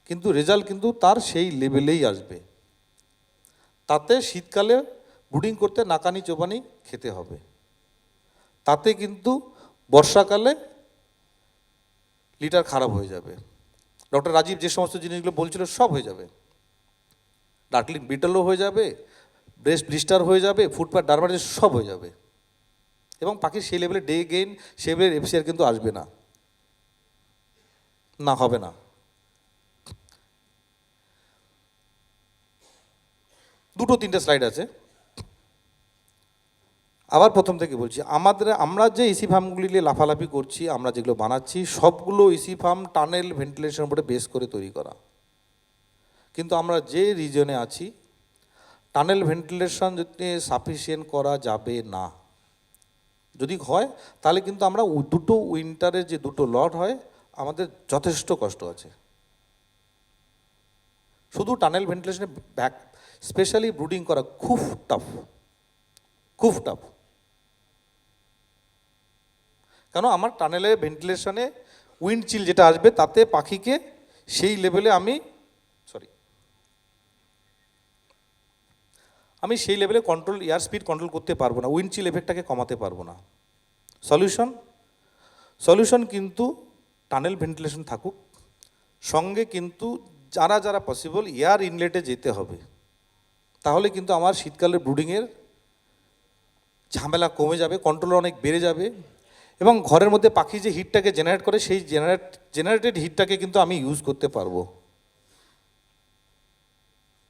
কিন্তু রেজাল্ট কিন্তু তার সেই লেভেলেই আসবে। তাতে শীতকালে ব্রুডিং করতে নাকানি চোবানি খেতে হবে, তাতে কিন্তু বর্ষাকালে লিটার খারাপ হয়ে যাবে। ডক্টর রাজীব যে সমস্ত জিনিসগুলো বলছিল সব হয়ে যাবে, ডার্কলিং বিটলও হয়ে যাবে, ব্রেস্ট ব্লিস্টার হয়ে যাবে, ফুটপ্যাড ডারমাটাইটিস সব হয়ে যাবে, এবং পাখির সেই লেভেলে ডে গেইন, সেই লেভেলের এফসিআর কিন্তু আসবে না, না হবে না। 2-3টে স্লাইড আছে, আবার প্রথম থেকে বলছি, আমরা যে ইসি ফার্মগুলি নিয়ে লাফালাফি করছি, আমরা যেগুলো বানাচ্ছি সবগুলো ইসি ফার্ম টানেল ভেন্টিলেশনের উপরে বেস করে তৈরি করা, কিন্তু আমরা যে রিজনে আছি টানেল ভেন্টিলেশন যদি সাফিসিয়েন্ট করা যাবে না। যদি হয় তাহলে কিন্তু আমরা দুটো উইন্টারের যে দুটো লট হয় আমাদের যথেষ্ট কষ্ট আছে। শুধু টানেল ভেন্টিলেশনে ব্যাক স্পেশালি ব্রুডিং করা খুব টাফ, খুব টাফ। কেন আমার টানেলের ভেন্টিলেশনে উইন্ড চিল যেটা আসবে তাতে পাখিকে সেই লেভেলে আমি সেই লেভেলে কন্ট্রোল এয়ার স্পিড কন্ট্রোল করতে পারবো না, উইন্ড চিল এফেক্টটাকে কমাতে পারবো না। সলিউশন কিন্তু টানেল ভেন্টিলেশন থাকুক, সঙ্গে কিন্তু যারা যারা পসিবল এয়ার ইনলেটে যেতে হবে। তাহলে কিন্তু আমার শীতকালের ব্রুডিংয়ের ঝামেলা কমে যাবে, কন্ট্রোল অনেক বেড়ে যাবে, এবং ঘরের মধ্যে পাখি যে হিটটাকে জেনারেট করে সেই জেনারেটেড হিটটাকে কিন্তু আমি ইউজ করতে পারবো।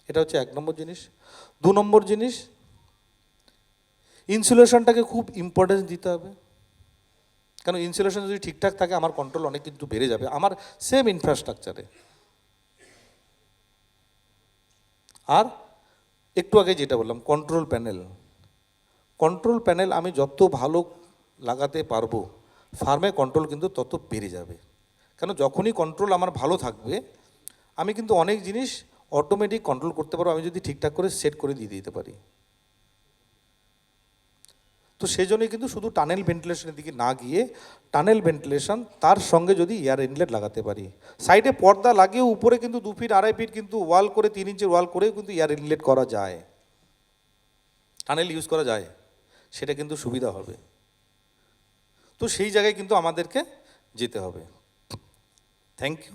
এটা হচ্ছে 1 নম্বর জিনিস। 2 নম্বর জিনিস, ইনসুলেশনটাকে খুব ইম্পর্টেন্স দিতে হবে। কারণ ইনসুলেশন যদি ঠিকঠাক থাকে আমার কন্ট্রোল অনেক কিন্তু বেড়ে যাবে আমার সেম ইনফ্রাস্ট্রাকচারে। আর একটু আগে যেটা বললাম কন্ট্রোল প্যানেল আমি যত ভালো লাগাতে পারবো ফার্মে কন্ট্রোল কিন্তু তত বেড়ে যাবে। কেন যখনই কন্ট্রোল আমার ভালো থাকবে আমি কিন্তু অনেক জিনিস অটোমেটিক কন্ট্রোল করতে পারবো, আমি যদি ঠিকঠাক করে সেট করে দিয়ে দিতে পারি। তো সেই জন্যই কিন্তু শুধু টানেল ভেন্টিলেশনের দিকে না গিয়ে টানেল ভেন্টিলেশন তার সঙ্গে যদি এয়ার ইনলেট লাগাতে পারি, সাইডে পর্দা লাগিয়ে উপরে কিন্তু 2 ফিট 2.5 ফিট কিন্তু ওয়াল করে 3 ইঞ্চের ওয়াল করেও কিন্তু এয়ার ইনলেট করা যায়, টানেল ইউজ করা যায়, সেটা কিন্তু সুবিধা হবে। তো সেই জায়গায় কিন্তু আমাদেরকে যেতে হবে। Thank you.